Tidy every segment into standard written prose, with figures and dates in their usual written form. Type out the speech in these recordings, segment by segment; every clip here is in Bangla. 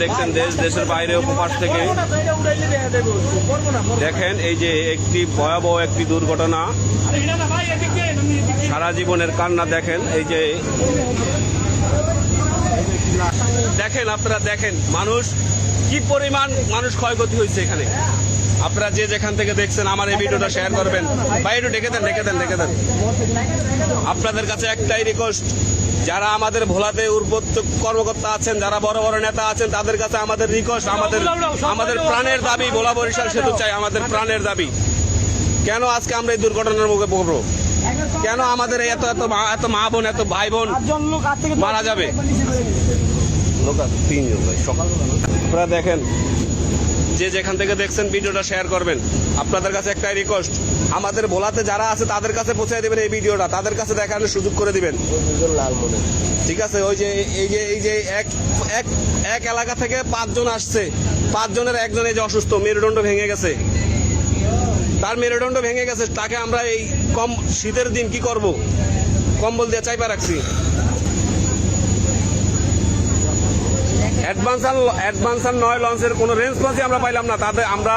দেখছেন দেশ দেশের বাইরে উপপাশ থেকে দেখেন এই যে একটি ভয়াবহ একটি দুর্ঘটনা, সারা জীবনের কান্না। দেখেন এই যে দেখেন আপনারা দেখেন মানুষ কি পরিমাণ মানুষ ক্ষয়ক্ষতি হয়েছে এখানে। আপনারা যে যেখান থেকে দেখছেন আমার এই ভিডিওটা শেয়ার করবেন। ভাই একটু ডেকে দেন। আপনাদের কাছে একটাই রিকোয়েস্ট, যারা আমাদের ভোলাতে উর্বত্ত কর্মকর্তা আছেন, যারা বড় বড় নেতা আছেন, তাদের কাছে আমাদের রিকোয়েস্ট, আমাদের প্রাণের দাবি ভোলা বরিশাল সেতু চাই, আমাদের প্রাণের দাবি। কেন আজকে আমরা এই দুর্ঘটনার মুখে পড়বো? কেন আমাদের এত এত এত মা বোন, এত ভাই বোন মারা যাবে? আপনারা দেখেন যে যেখান থেকে দেখছেন ভিডিওটা শেয়ার করবেন। আপনাদের কাছে একটাই রিকোয়েস্ট, আমাদের ভোলাতে যারা আছে তাদের কাছে পৌঁছে দিবেন এই ভিডিওটা, তাদের কাছে দেখানোর সুযোগ করে দিবেন। ঠিক আছে? ওই যে এই যে এক এলাকা থেকে 5 জন আসছে, 5 জনের একজন এই যে অসুস্থ, মেরুদণ্ড ভেঙে গেছে, তার মেরুদণ্ড ভেঙে গেছে। তাকে আমরা এই কম শীতের দিন কি করব, কম্বল দিয়ে চাইপা রাখছি। অ্যাডভান্সার 9 লঞ্চের কোনো রেসপন্সই আমরা পাইলাম না। তাদের আমরা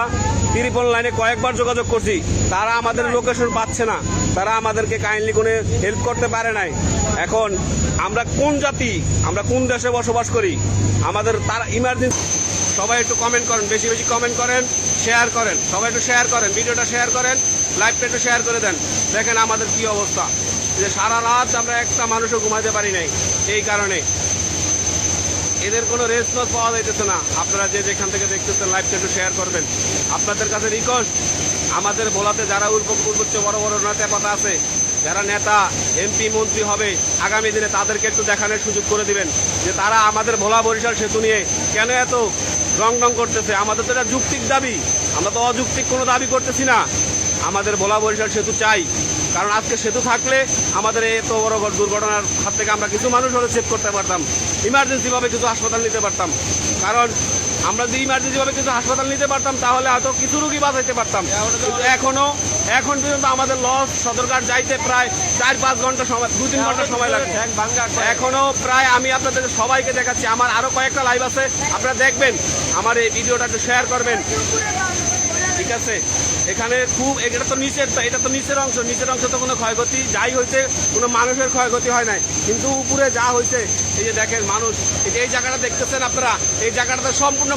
ত্রিপল লাইনে কয়েকবার যোগাযোগ করছি, তারা আমাদের লোকেশন পাচ্ছে না, তারা আমাদেরকে কাইন্ডলি কোনো হেল্প করতে পারে নাই। এখন আমরা কোন জাতি, আমরা কোন দেশে বসবাস করি? আমাদের তারা ইমার্জেন্সি। সবাই একটু কমেন্ট করেন, বেশি বেশি কমেন্ট করেন, শেয়ার করেন, সবাই একটু শেয়ার করেন, ভিডিওটা শেয়ার করেন, লাইভটা একটু শেয়ার করে দেন। দেখেন আমাদের কি অবস্থা, যে সারা রাত আমরা একটা মানুষও ঘুমাতে পারি নাই এই কারণে। এদের কোনো রেসপন্স পাওয়া যাইতেছে না। আপনারা যে যেখান থেকে দেখতেছেন লাইভটা একটু শেয়ার করবেন। আপনাদের কাছে রিকোয়েস্ট, আমাদের ভোলাতে যারা উচ্চ বড় বড় নেতা পাতা আছে, যারা নেতা এমপি মন্ত্রী হবে আগামী দিনে, তাদেরকে একটু দেখানোর সুযোগ করে দিবেন যে তারা আমাদের ভোলা বরিশাল সেতু নিয়ে কেন এত রং করতেছে। আমাদের তো এটা যৌক্তিক দাবি, আমরা তো অযৌক্তিক কোনো দাবি করতেছি না। আমাদের ভোলা বরিশাল সেতু চাই, কারণ আজকে সেতু থাকলে আমাদের এত বড় দুর্ঘটনার হাত থেকে আমরা কিছু মানুষ হলে সেভ করতে পারতাম, ইমার্জেন্সিভাবে কিছু হাসপাতাল নিতে পারতাম। কারণ আমরা যদি ইমার্জেন্সিভাবে কিছু হাসপাতাল নিতে পারতাম তাহলে হয়তো কিছু রোগী বাঁচাইতে পারতাম। কিন্তু এখন পর্যন্ত আমাদের লস সদরঘাট যাইতে প্রায় 4-5 ঘন্টা সময়, 2-3 ঘন্টা সময় লাগে। এখনো প্রায় আমি আপনাদের সবাইকে দেখাচ্ছি, আমার আরো কয়েকটা লাইভ আছে, আপনারা দেখবেন, আমার এই ভিডিওটা একটু শেয়ার করবেন। ঠিক আছে? এখানে খুব, এটা তো নিচের অংশ তো কোনো ক্ষয়ক্ষতি যাই হয়েছে, কোনো মানুষের ক্ষয়ক্ষতি হয় নাই, কিন্তু উপরে যা হয়েছে এই যে দেখেন মানুষ, এই জায়গাটা দেখতেছেন আপনারা, এই জায়গাটাতে সম্পূর্ণ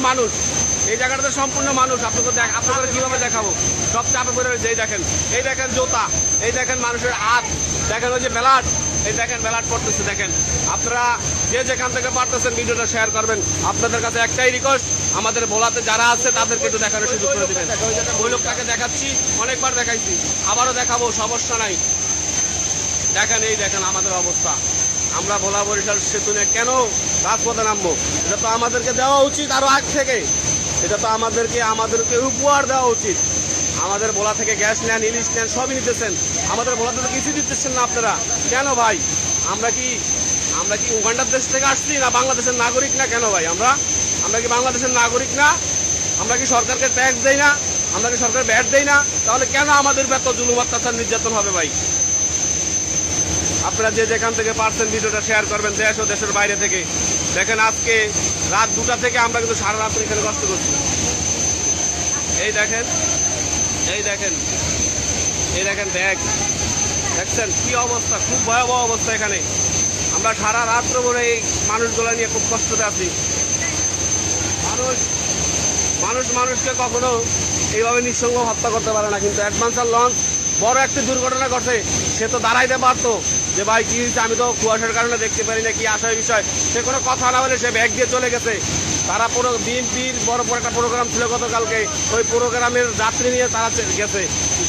মানুষ, আপনাদের কিভাবে দেখাবো, সব চাপে পড়ে রয়েছে। এই দেখেন জোতা, এই দেখেন মানুষের হাত, দেখেন ওই যে ব্লাড, এই দেখেন ব্লাড পড়তেছে। দেখেন আপনারা যে যেখান থেকে পারতেছেন ভিডিওটা শেয়ার করবেন। আপনাদের কাছে একটাই রিকোয়েস্ট, আমাদের ভোলাতে যারা আছে তাদেরকে একটু দেখানোর সুযোগ করে দিবেন। ওই লোকটাকে দেখাচ্ছি, অনেকবার দেখাইছি, আবারও দেখাবো, সমস্যা নাই। দেখেন এই দেখেন আমাদের অবস্থা। আমরা ভোলা বরিশাল সেতু নিয়ে কেন রাজপথে নামবো? এটা তো আমাদেরকে দেওয়া উচিত আরো আগ থেকে, এটা তো আমাদেরকে উপহার দেওয়া উচিত। আমাদের ভোলা থেকে গ্যাস নেন, ইলিশ নেন, সবই নিতেছেন, আমাদের ভোলাতে তো কিছু দিতেছেন না আপনারা। কেন ভাই? আমরা কি উগান্ডার দেশ থেকে আসছি না বাংলাদেশের নাগরিক না? কেন ভাই আমরা কি বাংলাদেশের নাগরিক না? আমরা কি সরকারকে ট্যাক্স দেই না? আমরা কি সরকার ভ্যাট দেই না? তাহলে কেন আমাদের এত জুলুম অত্যাচার নির্যাতন হবে ভাই? আপনারা যে যেখান থেকে পারছেন ভিডিওটা শেয়ার করবেন, দেশ ও দেশের বাইরে থেকে। দেখেন আজকে রাত 2টা থেকে আমরা কিন্তু সারা রাত এখানে কষ্ট করছি। এই দেখেন দেখছেন কি অবস্থা, খুব ভয়াবহ অবস্থা এখানে। আমরা সারা রাত্র ভরে এই মানুষগুলো নিয়ে খুব কষ্টতে আছি। মানুষকে কখনো এইভাবে নিঃসঙ্গ হত্যা করতে পারে না, কিন্তু অ্যাডভান্সার লঞ্চ বড় একটি দুর্ঘটনা ঘটে, সে তো দাঁড়াইতে পারতো যে ভাই কি হয়েছে, আমি তো কুয়াশার কারণে দেখতে পারি না, কি আসার বিষয়। সে কোনো কথা না বলে সে ব্যাগ দিয়ে চলে গেছে। তারা পুরো বিএনপির বড় একটা প্রোগ্রাম ছিল গতকালকে, ওই প্রোগ্রামের যাত্রী নিয়ে তারা গেছে,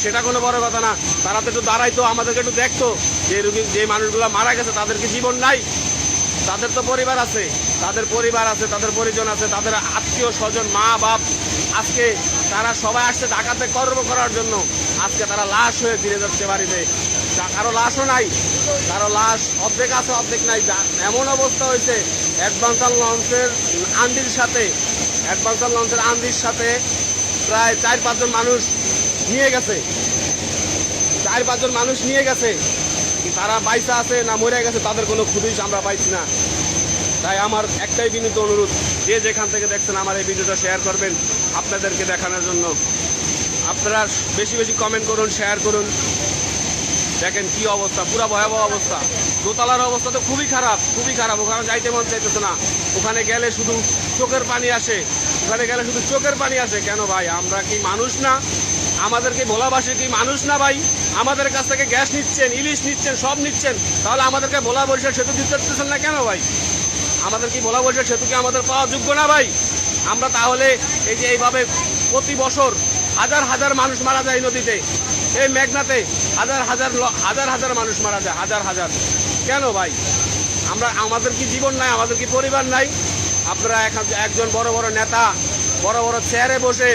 সেটা কোনো বড় কথা না। তারা তো একটু দাঁড়াইতো, আমাদেরকে একটু দেখতো যে মানুষগুলো মারা গেছে তাদের কি জীবন নাই? তাদের তো পরিবার আছে, তাদের পরিজন আছে, তাদের আত্মীয় স্বজন, মা বাপ। আজকে তারা সবাই আসছে ঢাকাতে কর্ম করার জন্য, আজকে তারা লাশ হয়ে ফিরে যাচ্ছে বাড়িতে। কারো লাশও নাই, কারো লাশ অর্ধেক আছে অর্ধেক নাই। এমন অবস্থা হয়েছে, অ্যাডভান্সার লঞ্চের আন্দির সাথে প্রায় 4-5 জন মানুষ নিয়ে গেছে। তারা বাইসা আছে না মরে গেছে, তাদের কোনো খুঁজেই আমরা পাইছি না। তাই আমার একটাই বিনীত অনুরোধ, যে যেখান থেকে দেখছেন আমার এই ভিডিওটা শেয়ার করবেন আপনাদেরকে দেখানোর জন্য। আপনারা বেশি বেশি কমেন্ট করুন, শেয়ার করুন। দেখেন কি অবস্থা, পুরো ভয়াবহ অবস্থা। দোতলার অবস্থা তো খুবই খারাপ, খুবই খারাপ। ওখানে যাইতে মন চাইতেছে না, ওখানে গেলে শুধু চোখের পানি আসে, ওখানে গেলে শুধু চোখের পানি আসে। কেন ভাই, আমরা কি মানুষ না? আমাদেরকে ভোলাবাসী কি মানুষ না ভাই? আমাদের কাছ থেকে গ্যাস নিচ্ছেন, ইলিশ নিচ্ছেন, সব নিচ্ছেন, তাহলে আমাদেরকে ভোলা বরিশাল সেতু দিতে পারতেছেন না কেন ভাই? আমাদের কি ভোলা বরিশাল সেতু কি আমাদের পাওয়া যোগ্য না ভাই? আমরা তাহলে এই যে এইভাবে প্রতি বছর হাজার হাজার মানুষ মারা যায় নদীতে, এই মেঘনাতে হাজার হাজার হাজার হাজার মানুষ মারা যায়, হাজার হাজার। কেন ভাই? আমাদের কি জীবন নাই? আমাদের কি পরিবার নাই? আপনারা একজন বড় বড় নেতা বড় বড় চেয়ারে বসে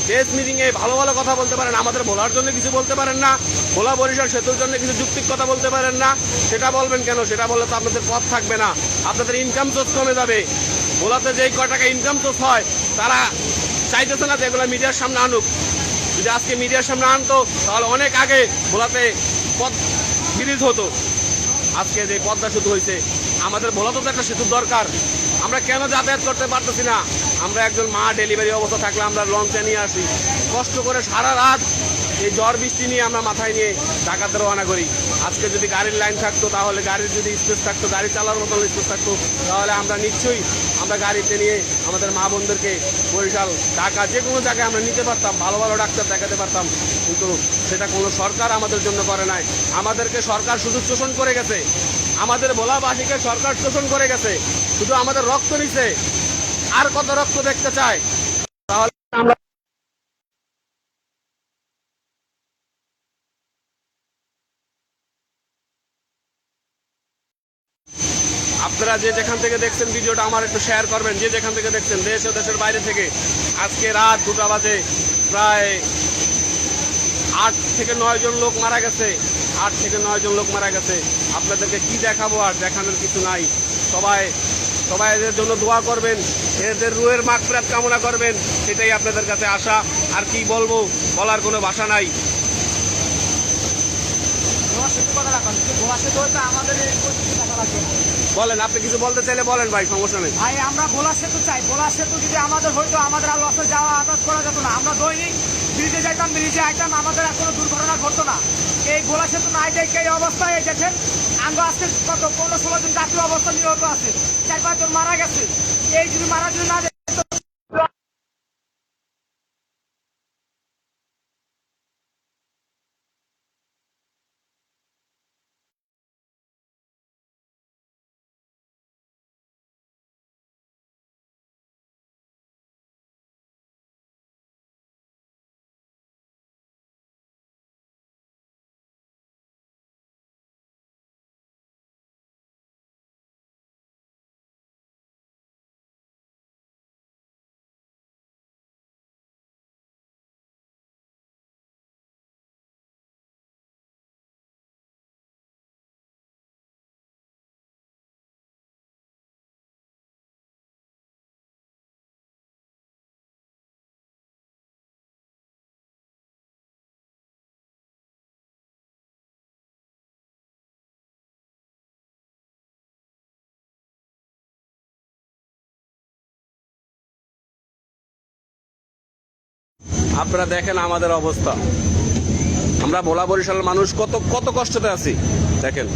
প্রেস মিটিংয়ে ভালো ভালো কথা বলতে পারেন, আমাদের ভোলার জন্য কিছু বলতে পারেন না, ভোলা বরিশাল সেতুর জন্য কিছু যুক্তিক কথা বলতে পারেন না। সেটা বলবেন কেন? সেটা বললে তো আপনাদের পথ থাকবে না, আপনাদের ইনকাম সোর্স কমে যাবে। ভোলাতে যেই ক টাকা ইনকাম সোর্স হয় তারা চাইতেছে না যে এগুলো মিডিয়ার সামনে আনুক। যদি আজকে মিডিয়ার সামনে আনতো তাহলে অনেক আগে ভোলাতে পথ ব্রিজ হতো। আজকে যে পদ্মা সেতু হয়েছে, আমাদের ভোলাতে তো একটা সেতুর দরকার। আমরা কেন যাতায়াত করতে পারতেছি না? আমরা একজন মা ডেলিভারি অবস্থা থাকলে আমরা লঞ্চে নিয়ে আসি, কষ্ট করে সারা রাত এই ঝড় বৃষ্টি নিয়ে আমরা মাথায় নিয়ে ঢাকাতে রওনা করি। আজকে যদি গাড়ির লাইন থাকতো, তাহলে গাড়ির যদি স্পেস থাকতো, গাড়ি চালার মতো স্পেস থাকতো, তাহলে আমরা নিশ্চয়ই আমরা গাড়িতে নিয়ে আমাদের মা বোনদেরকে বরিশাল, ঢাকা, যে কোনো জায়গায় আমরা নিতে পারতাম, ভালো ভালো ডাক্তার দেখাতে পারতাম। কিন্তু সেটা কোনো সরকার আমাদের জন্য করে নাই। আমাদেরকে সরকার শুধু শোষণ করে গেছে, আমাদের ভোলাবাসীকে সরকার শোষণ করে গেছে, শুধু আমাদের রক্ত নিছে। আর কত রক্ত দেখতে চায়? তাহলে আমরা আপনারা যে যেখান থেকে দেখছেন ভিডিওটা আমার একটু শেয়ার করবেন, যে যেখান থেকে দেখছেন, দেশ ও দেশের বাইরে থেকে। আজকে রাত 2টা বাজে, প্রায় 8 থেকে 9 জন লোক মারা গেছে, 8 থেকে 9 জন লোক মারা গেছে। আপনাদেরকে কি দেখাবো? আর দেখানোর কিছু নাই। সবাই সবাই এদের জন্য দোয়া করবেন, এদের রুহের মাগফিরাত কামনা করবেন, এটাই আপনাদের কাছে আশা। আর কি বলবো, বলার কোনো ভাষা নাই। বলেন, আপনি কিছু বলতে চাইলে বলেন ভাই, সমস্যা নেই ভাই। আমরা ভোলা সেতু চাই। ভোলা সেতু যদি আমাদের হইতো, আমাদের আর লসে যাওয়া আদাত করা যেত না। আমরা দৈনিক ব্রিজে যাইতাম, ব্রিজে আইতাম, আমাদের আর কোনো দুর্ঘটনা ঘটতো না। এই ভোলা সেতু নাই দেখে এই অবস্থায় দেখেন, আমরা আজকে কত 15-16 দিন জাতীয় অবস্থা নিহত আছে, 4-5 জন মারা গেছে। এই যদি মারা যদি না আপনারা দেখেন আমাদের অবস্থা। আমরা ভোলা বরিশালের মানুষ কত কত কষ্টতে আছি দেখেন।